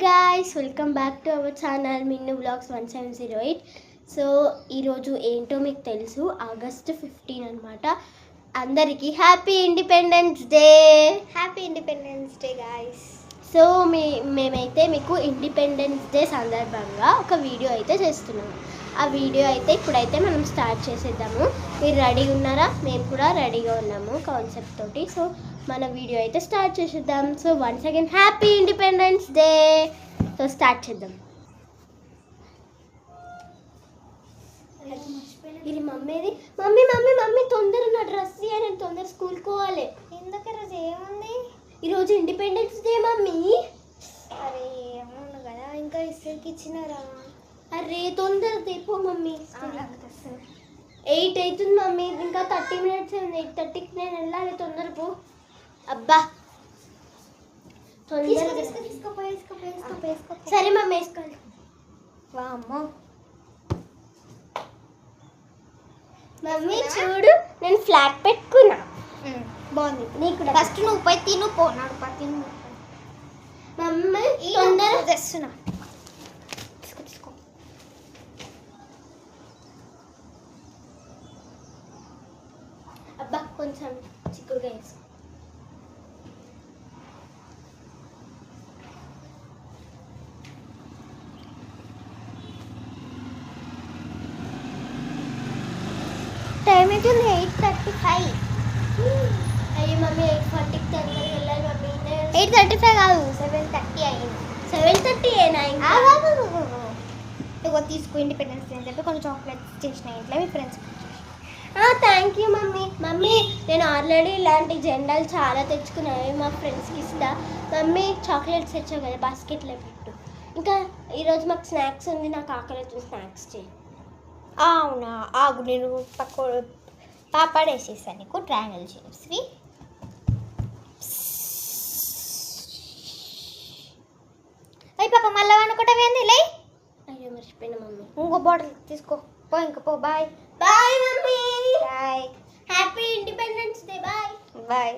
Guys, welcome back to our channel Minnu blogs 1708. So ఈరోజు ఏంటో మీకు తెలుసు, ఆగస్ట్ 15 అనమాట. అందరికీ happy independence day. Happy independence day guys. So మేమైతే మీకు ఇండిపెండెన్స్ డే సందర్భంగా ఒక వీడియో అయితే చేస్తున్నాము. ఆ వీడియో అయితే ఇప్పుడైతే మనం స్టార్ట్ చేసేద్దాము. మీరు రెడీగా ఉన్నారా? మేము కూడా రెడీగా ఉన్నాము కాన్సెప్ట్ తోటి. సో మన వీడియో అయితే స్టార్ట్ చేసేద్దాం. So once again happy independence day. So start చేద్దాం. ఇది మమ్మీది. మమ్మీ మమ్మీ మమ్మీ తొందర నా డ్రెస్ నేను తొందర స్కూల్కి పోవాలి. ఎందుకు ఈరోజు ఏముంది? ఈరోజు ఇండిపెండెన్స్ డే మమ్మీ. అరే అవును కదా, ఇంకా ఇద్దరికి ఇచ్చినారా? అరే తొందర తెపో మమ్మీ. 8 అవుతుంది మమ్మీ, ఇంకా 30 minutes ఉంది. 8:30కి నేను వెళ్ళాలి. తొందర పో. అబ్బా తొందర. సరే మమ్మీ వేసుకోవాలి. వామ్మో మమ్మీ చూడు, నేను ఫ్లాగ్ పెట్టుకున్నా. బాగుంది. నీకు కూడా ఫస్ట్ నువ్వు పోయి తిను, పోనాడు తిను. మమ్మీ తొందర తెస్తున్నా. తీసుకో. అబ్బా కొంచెం చిక్కుడుగా వేసుకో. టైం అవుతుంది 8:35. అయ్యి మమ్మీ 8:40కి తొందరగా వెళ్ళాలి మమ్మీ. 8:35 కాదు, 7:30 అయింది. 7:30 ఏనా? ఇగో తీసుకో, ఇండిపెండెన్స్ డే అని చెప్పి కొన్ని చాక్లెట్స్ చేసిన ఇంట్లో మీ friends. Thank you mummy. Mummy నేను ఆల్రెడీ ఇలాంటి జెండాలు చాలా తెచ్చుకున్నాను, మా ఫ్రెండ్స్కి ఇస్తా. మమ్మీ చాక్లెట్స్ తెచ్చావు కదా, బాస్కెట్లో పెట్టు. ఇంకా ఈరోజు మాకు స్నాక్స్ ఉంది, నాకు ఆకలి స్నాక్స్ చేయి. అవునా, ఆగు, నేను పాపడేసేసాను నీకు ట్రయాంగిల్ చిప్స్వి. అయ్యి పాప మళ్ళీ అనుకుంటావేంది లే. అయ్యో మర్చిపోయినా మమ్మీ. ఇంకో బాటిల్ తీసుకో, పో ఇంకా పో. Bye bye mummy. Bye. Happy independence day. Bye bye.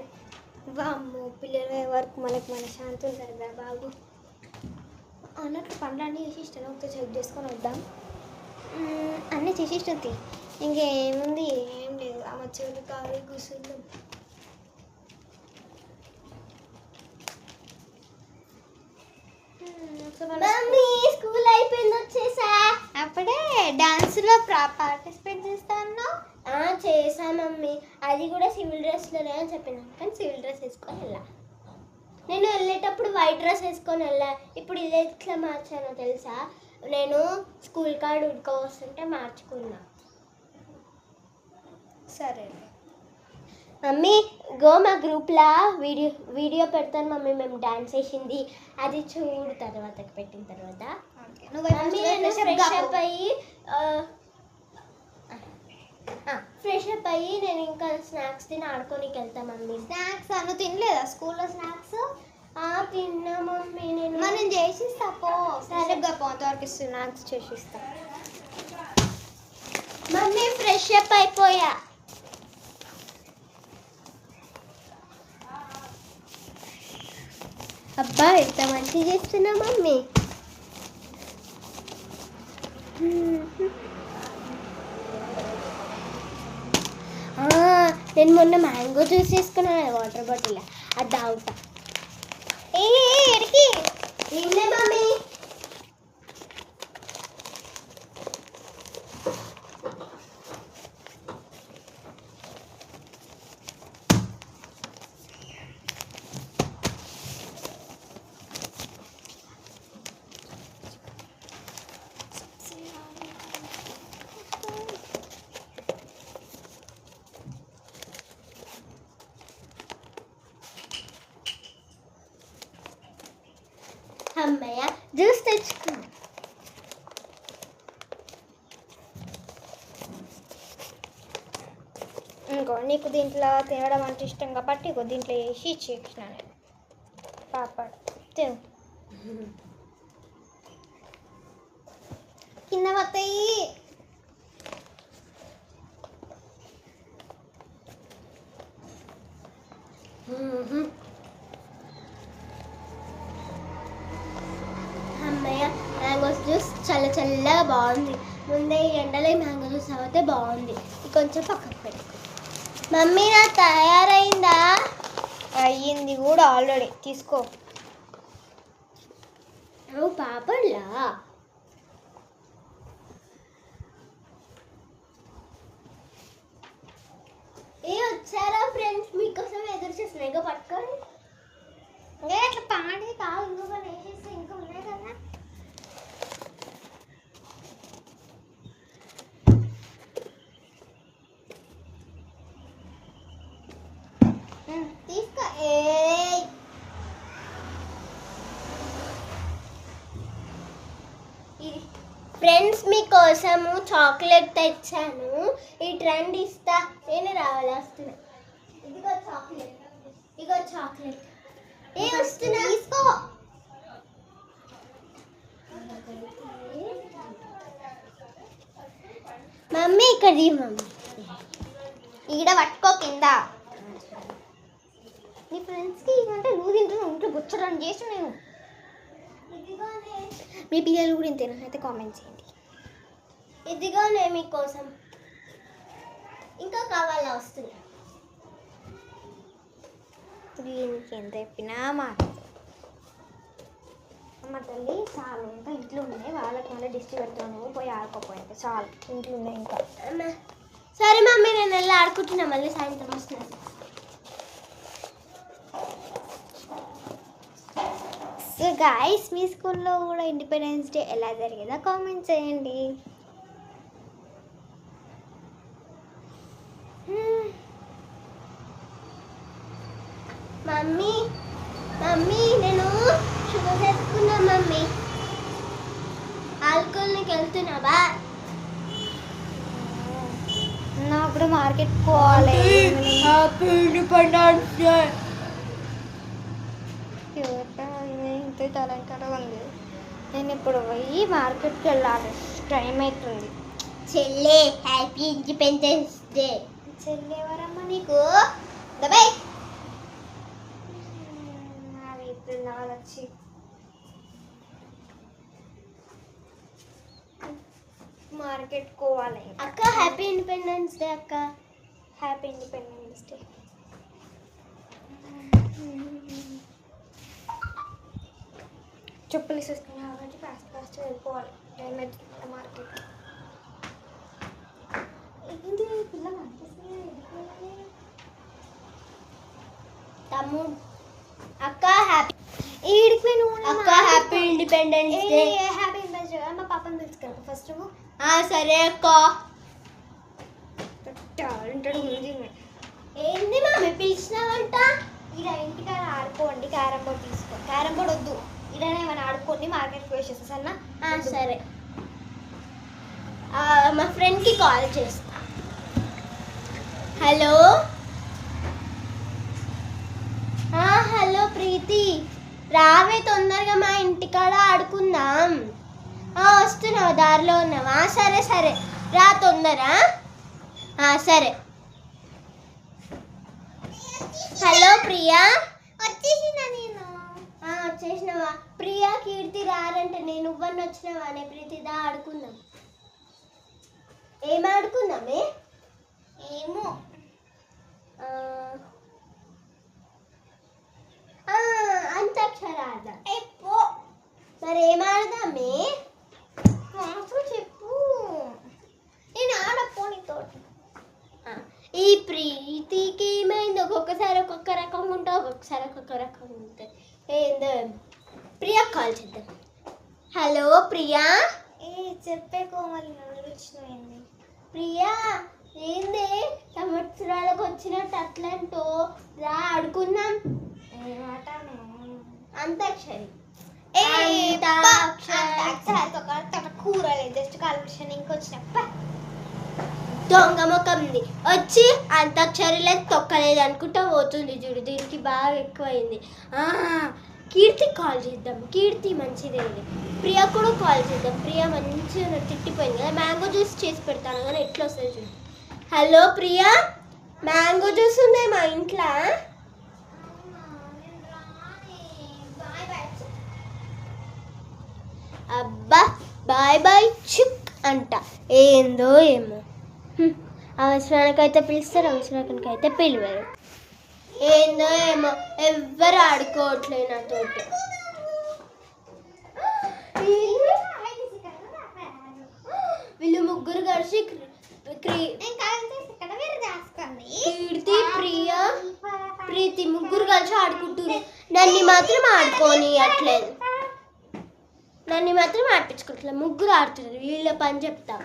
వామ్మో, పిల్లల వరకు మనకి మన శాంతి ఉంటుంది కదా బాబు. అన్నట్లు పనులన్నీ చేసి ఇష్టం, ఒకటి చెక్ చేసుకొని వద్దాం. అన్నీ చేసి ఇస్తుంది. ఇంకేముంది, ఏం లేదు. ఆ మచ్చలు కావాలి కూర్చుందాం. మమ్మీ స్కూల్ అయిపోయింది, వచ్చేసా. అప్పుడే డాన్స్లో పార్టిసిపేట్ చేస్తాను. చేసా మమ్మీ. అది కూడా సివిల్ డ్రెస్లోనే అని చెప్పినా, కానీ సివిల్ డ్రెస్ వేసుకొని వెళ్ళా. నేను వెళ్ళేటప్పుడు వైట్ డ్రెస్ వేసుకొని వెళ్ళా. ఇప్పుడు ఇది ఎట్లా మార్చానో తెలుసా? నేను స్కూల్ కార్డ్ ఉడకపోస్తుంటే మార్చుకున్నా. సరే మమ్మీ మా గ్రూప్లో వీడియో పెడతాను మమ్మీ, మేము డాన్స్ వేసింది. అది చూడు తర్వాతకి పెట్టిన తర్వాత. మమ్మీ నేను ఫ్రెష్ అప్ అయ్యి నేను ఇంకా స్నాక్స్ తిని ఆడుకోనికి వెళ్తా మమ్మీ. స్నాక్స్ నువ్వు తినలేదా స్కూల్లో స్నాక్స్? తిన్నా మమ్మీ. నేను చేసిస్తా పో. సరిగ్గా పోతవరకు స్నాక్స్ చేసిస్తా. మమ్మీ ఫ్రెష్ అప్ అయిపోయా. అబ్బా ఎంత మంచిగా చేస్తున్నా మమ్మీ. నేను మొన్న మ్యాంగో జ్యూస్ తీసుకున్నాను వాటర్ బాటిల్, అది తాగుతా. ఎడికి ఏంలే మమ్మీ. అమ్మయ్య జ్యూస్ తెచ్చుకున్నా. ఇంకో నీకు దీంట్లో తినడం అంటే ఇష్టం కాబట్టి ఇంకో దీంట్లో వేసి ఇచ్చేసిన పాపడ్ తిను. కింద వస్తాయి. చల్ల చల్లగా బాగుంది. ముందే ఈ ఎండలో మ్యాంగో జ్యూస్ తాగితే బాగుంది. ఇది కొంచెం పక్కకు పెట్టుకో. మమ్మీ నా తయారైందా? అయ్యింది కూడా ఆల్రెడీ. తీసుకో. నువ్వు పాపడ్లా? వచ్చారా ఫ్రెండ్స్? మీకోసం ఎదురు చేసిన. ఇక పట్టుకోండి. అట్లా పాడి కాదు, ఇంకొక వేసేసి ఇంకా ఉన్నాయి కదా. తీసుకో. ఫ్రెండ్స్ మీకోసము చాక్లెట్ తెచ్చాను. ఈ ట్రెండ్ ఇస్తా. నేను రావాలి, వస్తున్నా. ఇదిగో చాక్లెట్. ఇదిగో చాక్లెట్. వస్తున్నా. తీసుకో. మమ్మీ ఇక్కడ మమ్మీ ఈడ పట్టుకో కింద. నీ ఫ్రెండ్స్కి ఇవ్వంటే నువ్వు తింటున్నావు. ఇంట్లో బుచ్చడం చేసి నేను. మీ పిల్లలు కూడా ఇంతేనా? అయితే కామెంట్ చేయండి. ఇదిగోనే మీకోసం. ఇంకా కావాలా? వస్తున్నా. దీనికి ఎంత చెప్పినా మా అమ్మ తల్లి చాలు. ఇంకా ఇంట్లో ఉన్నాయి. వాళ్ళకి మళ్ళీ దిష్టి పెడతాను. పోయి ఆడుకోపోయాక చాలు. ఇంట్లో ఉన్నాయి ఇంకా. సరే మమ్మీ, నేను వెళ్ళి ఆడుకుంటున్నా. మళ్ళీ సాయంత్రం వస్తున్నా. సో గాయస్, మీ స్కూల్లో కూడా ఇండిపెండెన్స్ డే ఎలా జరిగేదో కామెంట్ చేయండి. మమ్మీ మమ్మీ నేను షుగర్ చేసుకున్నా. మమ్మీ ఆల్కహాల్కి వెళ్తున్నావా? నాకు కూడా మార్కెట్ పోవాలి. ఇంత తలంకర ఉంది. నేను ఇప్పుడు పోయి మార్కెట్కి వెళ్ళాలి. టైం అవుతుంది. చెల్లే, హ్యాపీ ఇండిపెండెన్స్ డే. చెల్లి ఎవరమ్మా నీకు? దబాయ్ వచ్చి మార్కెట్ పోవాలి. అక్క హ్యాపీ ఇండిపెండెన్స్ డే. అక్క హ్యాపీ ఇండిపెండెన్స్ డే. చెప్పులు వేసుకున్నా కాబట్టి ఫాస్ట్ ఫాస్ట్ వెళ్ళిపోవాలి. టైం అవుతుంది మార్కెట్. ఏంటి పిల్ల కనిపిస్తుంది? తమ్ముడు అక్క హ్యాపీ ఈడికి నువ్వు అక్క happy independence day. Happy independence day. మా పాపని తెలుసుకెళ్ళి ఫస్ట్ నువ్వు. సరే అక్క. ఏంది మమ్మీ పిలిచినావంట? ఇలా ఇంటికాడ ఆడుకోండి. క్యారం బోర్డ్ తీసుకో. క్యారం బోర్డ్ వద్దు, ఇలానే ఏమైనా ఆడుకోండి. మార్కెట్కి వేసేస్తా సరేనా? సరే. మా ఫ్రెండ్కి కాల్ చేస్తా. హలో. హలో ప్రీతి, రావే తొందరగా మా ఇంటికాడ ఆడుకుందాం. వస్తున్నావా? దారిలో ఉన్నావా? సరే సరే రా తొందర. సరే. హలో ప్రియా. వచ్చేసినా నేను. వచ్చేసినావా? ప్రియా కీర్తి రారంటే నేను నువ్వన్న వచ్చినావా? నే ప్రీతిదా ఆడుకుందాం. ఏం ఆడుకుందామే? ఏమో. అంతాక్షరి ఆడదాం. మరి ఏం ఆడదామే? చెప్పు. నేను ఆడపో నీతో. ఈ ప్రీతికి ఏమైంది? ఒక్కొక్కసారి ఒక్కొక్క రకంగా ఉంటావు, ఒక్కొక్కసారి ఒక్కొక్క రకంగా ఉంటుంది. ఏందో ప్రియా కాల్ చేద్దాం. హలో ప్రియా. చెప్పే కోమలి వచ్చినాయింది. ప్రియా ఏంది సంవత్సరాలకు వచ్చినట్టు అట్లంటో? రా ఆడుకుందాం. అంతాక్షరి. కూరలేదు, జస్ట్ కాల్పుషన్ ఇంకొచ్చినప్ప దొంగ ముఖంది వచ్చి అంతాక్షరిలో తొక్కలేదు అనుకుంటా పోతుంది చూడు. దీనికి బాగా ఎక్కువైంది. కీర్తి కాల్ చేద్దాం. కీర్తి మంచిదే. ప్రియా కూడా కాల్ చేద్దాం. ప్రియా మంచిగా తిట్టిపోయింది కదా. మ్యాంగో జ్యూస్ చేసి పెడతాను కానీ ఎట్లా వస్తుంది చూడు. హలో ప్రియా, మ్యాంగో జ్యూస్ ఉన్నాయి మా ఇంట్లో. అబ్బా బాయ్ బాయ్ చుక్ అంట. ఏందో ఏమో, అవసరానికైతే పిలుస్తారు, అవసరానికైతే పిలవరు. ఏందో ఏమో, ఎవ్వరు ఆడుకోవట్లేదు నాతోటి. వీళ్ళు ముగ్గురు కలిసి కీర్తి, ప్రీతి ముగ్గురు కలిసి ఆడుకుంటున్నారు. నన్ను మాత్రం ఆడుకోనియట్లేదు, నన్ను మాత్రం ఆడిపించుకుంటలేదు. ముగ్గురు ఆడుతున్నారు. వీళ్ళ పని చెప్తా.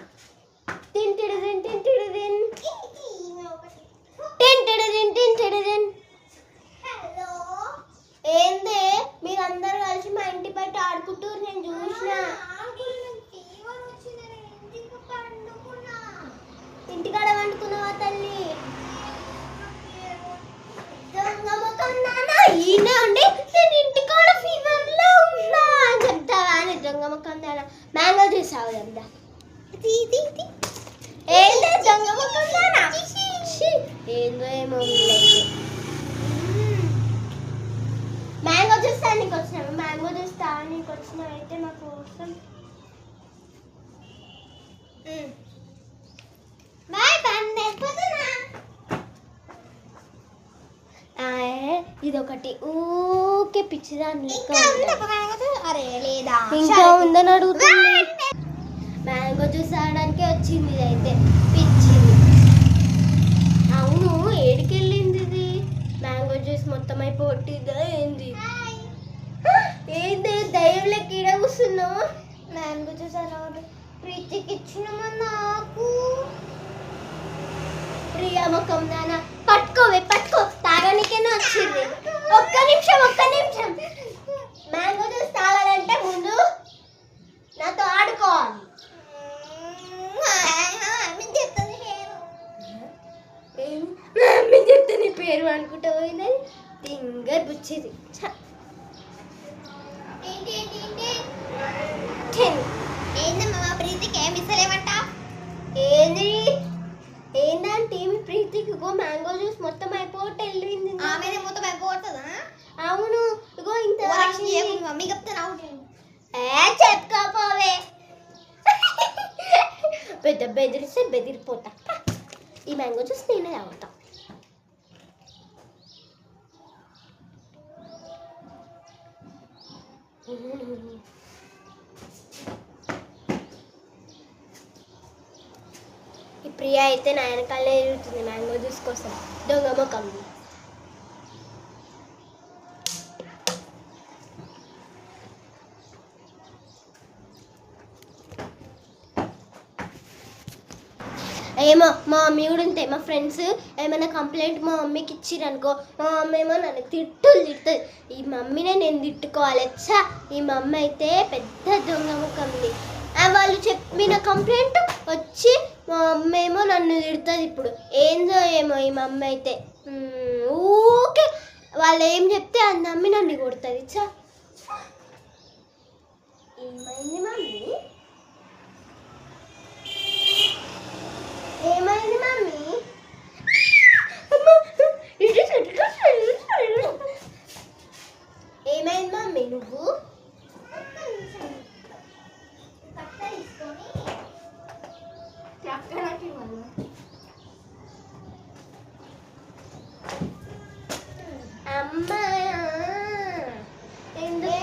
ఏందే మీరందరూ కలిసి మా ఇంటి బయట ఆడుకుంటూరు, నేను చూసిన. ఇంటికాడ వండుకున్నావా తల్లి? ఈయనే ఉండి నేను ఇంటికాడ ఫీవర్లో ఉన్నా అని చెప్తావా అని దొంగ ముఖం దానా. మ్యాంగో జ్యూస్ అవుదా? ఏందో దొంగ ముఖం దానా, ఏందో ఏమో. మ్యాంగో జ్యూస్ తానికి వచ్చినాము, మ్యాంగో జ్యూస్ తానికి వచ్చినావు అయితే మా కోసం. ఇదొకటి ఊకే పిచ్చిదాన్ని అరే లేదా ఇంకా ఉందని అడుగుతుంది. మ్యాంగో జ్యూస్ ఆడడానికే వచ్చింది ఇదైతే పిచ్చింది. అవును, ఏడికెళ్ళింది ఇది? మ్యాంగో జ్యూస్ మొత్తం అయిపోతుందా ఏంది? ఏంది దయ్యంలోకి ఈడ కూర్చున్నావు? మ్యాంగో జ్యూస్ అలా ప్రీతికి ఇచ్చినమా నాకు? ప్రియా ముఖం నాన్న పట్టుకోవే, పట్టుకో, తాగనికేనే వచ్చింది. ఒక్క నిమిషం. మ్యాంగో జ్యూస్ తాగాలంటే ముందు నాతో ఆడుకోవాలి. చెప్తే నీ పేరు అనుకుంటా పోయిందని తింగర్ బుచ్చేది. ఏందమ్మా ప్రీతికి ఏమి ఇస్తలేమంట? ఏందంటే మీ ప్రీతికి ఇగో మ్యాంగో జ్యూస్ మొత్తం అయిపోతే వెళ్ళింది. ఆమె మొత్తం అయిపోతుందా? అవును, ఇగో ఇంత మమ్మీ చెప్తాను. చెప్పుకోపోవే, పెద్ద బెదిరిస్తే బెదిరిపోతా. ఈ మ్యాంగో జ్యూస్ నేనే తాగుతా. ఈ ప్రియా అయితే నా వెనకాలే ఎదుగుతుంది మ్యాంగో జ్యూస్ కోసం. దొంగ మొక్కం. ఏమో మా మమ్మీ కూడా ఉంటాయి. మా ఫ్రెండ్స్ ఏమైనా కంప్లైంట్ మా మమ్మీకి ఇచ్చిరనుకో, మా మమ్మీ ఏమో నన్ను తిడుతుంది. ఈ మమ్మీనే నేను తిట్టుకోవాలి. వచ్చా ఈ మమ్మీ అయితే పెద్ద దొంగ ముఖంది. వాళ్ళు చెప్పిన కంప్లైంట్ వచ్చి మా మమ్మీ ఏమో నన్ను తిడుతుంది. ఇప్పుడు ఏందో ఏమో ఈ మమ్మీ అయితే ఊకే వాళ్ళు ఏం చెప్తే అది నమ్మి నన్ను కొడుతుంది. చా ఏమైంది మమ్మీ? ఏమైంది మమ్మీ? ఏమైంది మమ్మీ? నువ్వు అమ్మా ఎందుకు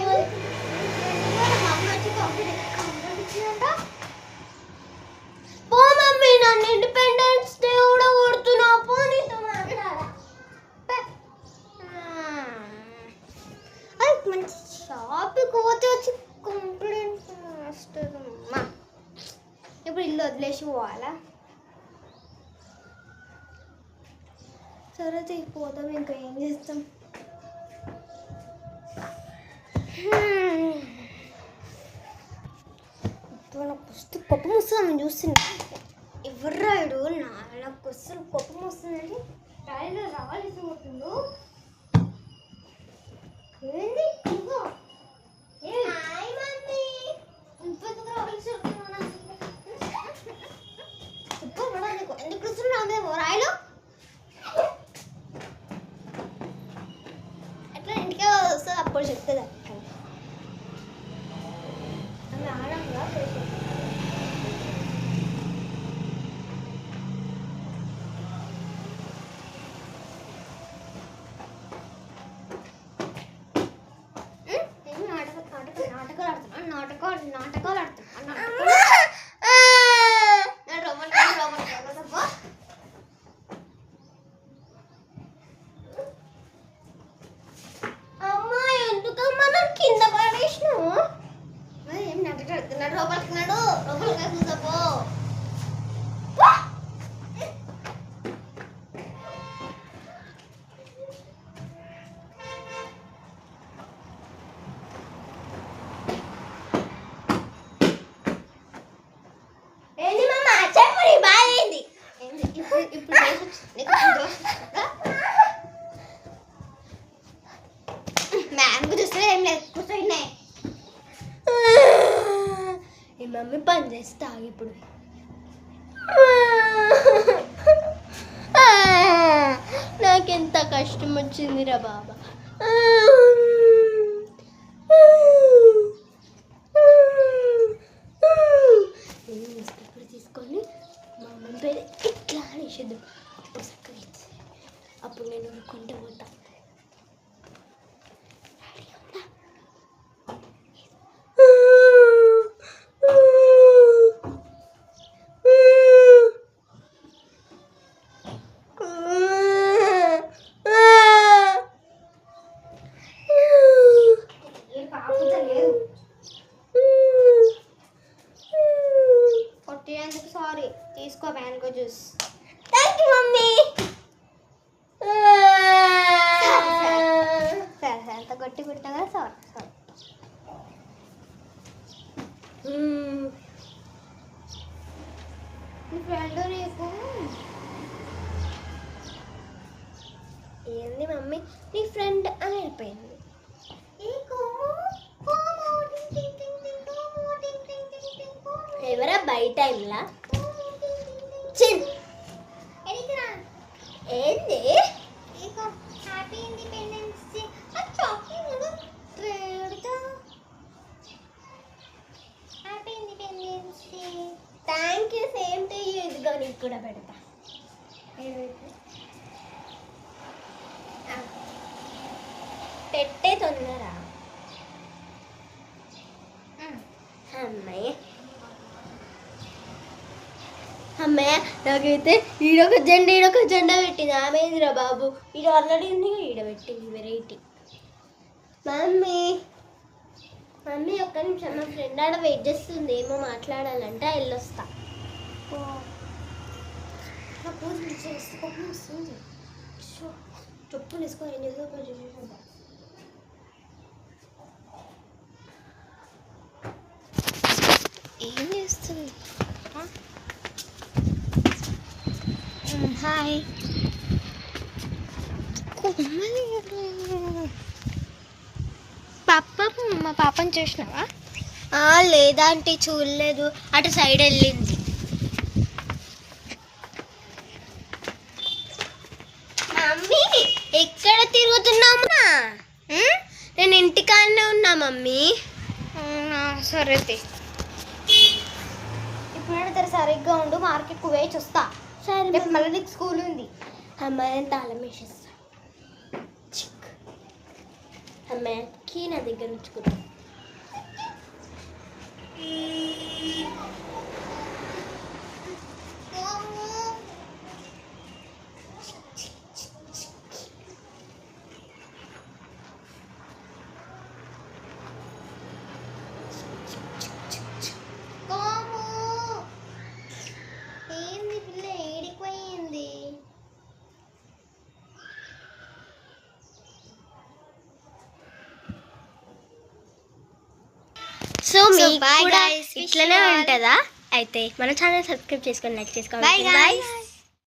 పో మమ్మీ, నన్ను ఇండిపెండెన్స్ డే కూడా కొడుతున్నా. పో, నీతో మాట్లాడా. మంచి షాప్కి పోతే వచ్చి కంప్లైంట్ వస్తుందమ్మా. ఇప్పుడు ఇల్లు వదిలేసి పోవాలా? సరే పోతాం, ఇంకా ఏం చేస్తాం. ఇప్పుడు నాకు వస్తూ కోపం వస్తుంది చూస్తున్నా. ఎవరు రాయుడు నాకు వస్తుంది కోపం వస్తుందండి. రాయలో రావాల్సి పోతుందో ఏంది? ఇదిగో హాయ్ మమ్మీ. ఇంకొంచెం రావాల్సి వస్తుందా? చెప్పు ఎందుకు వస్తున్నావు రాయలో? ఎట్లా ఇంటికే వస్తుంది అప్పుడు చెప్తుంది. ఆడంగా నాటకాలు ఆడుతున్నా నాటకాలు ఆడుతున్నా అమ్మా ఎందుకమ్మా నన్ను కింద పడేసినావు? ఏం నాటకాలు ఆడుతున్నాడు లోపలికి చూసపో ఏంది మామ చెప్పు బాగైంది. ఇప్పుడు మ్యామ్ చూస్తే ఏం లేదు కూర్చోయినాయి ఈ మమ్మీ పని చేస్తా ఇప్పుడు. నాకెంత కష్టం వచ్చిందిరా బాబా. ఇప్పుడు తీసుకొని మా మమ్మీ పేరు ఇట్లా అనేసిద్దాం. అప్పుడు నేను ఊరుకుంటూ పోతా. కొట్టేందుకు సారీ తీసుకో mango juice thank you mummy. సరే అంత గట్టి పెట్టినా కదా సారీ మీ ఫ్రెండ్ నీకు ఏంది మమ్మీ నీ ఫ్రెండ్ అని వెళ్ళిపోయింది. ఎవరా బయట టైంలా ఏంది happy independence day happy independence day thank you same to you. ఇదిగో నీకు కూడా పెడతా. పెట్టే తొందర అమ్మాయి. అమ్మాయి నాకైతే ఈడొక జెండా పెట్టింది. ఆమెదిరా బాబు ఈడ ఆల్రెడీ ఉంది ఈడ పెట్టింది వెరైటీ. మమ్మీ ఒక్క నిమిషం మా ఫ్రెండ్ ఆడ వెయిట్ చేస్తుంది. ఏమో మాట్లాడాలంట వెళ్ళొస్తా. చెప్పు తీసుకో ఏం చేస్తా ఏం చేస్తుంది హాయ్ మా పాపని చూసినావా? లేదా అంటే చూడలేదు, అటు సైడ్ వెళ్ళింది. మమ్మీ ఎక్కడ తిరుగుతున్నాము? నేను ఇంటికాడనే ఉన్నా మమ్మీ. సరే ఇప్పుడు సరిగ్గా ఉండు, మార్కెట్కు వేచి వస్తా. సరే రేపు మళ్ళీ నీకు స్కూల్ ఉంది. అమ్మాయి తాళం వేసేస్తా. అమ్మాయికి నా దగ్గర ఉంచుకుంటా. ఏంది పిల్ల ఏడిపోయింది? సో మీకు కూడా ఇట్లనే ఉంటుందా? అయితే మన ఛానల్ సబ్స్క్రైబ్ చేసుకొని లైక్ చేసుకోండి. Bye guys.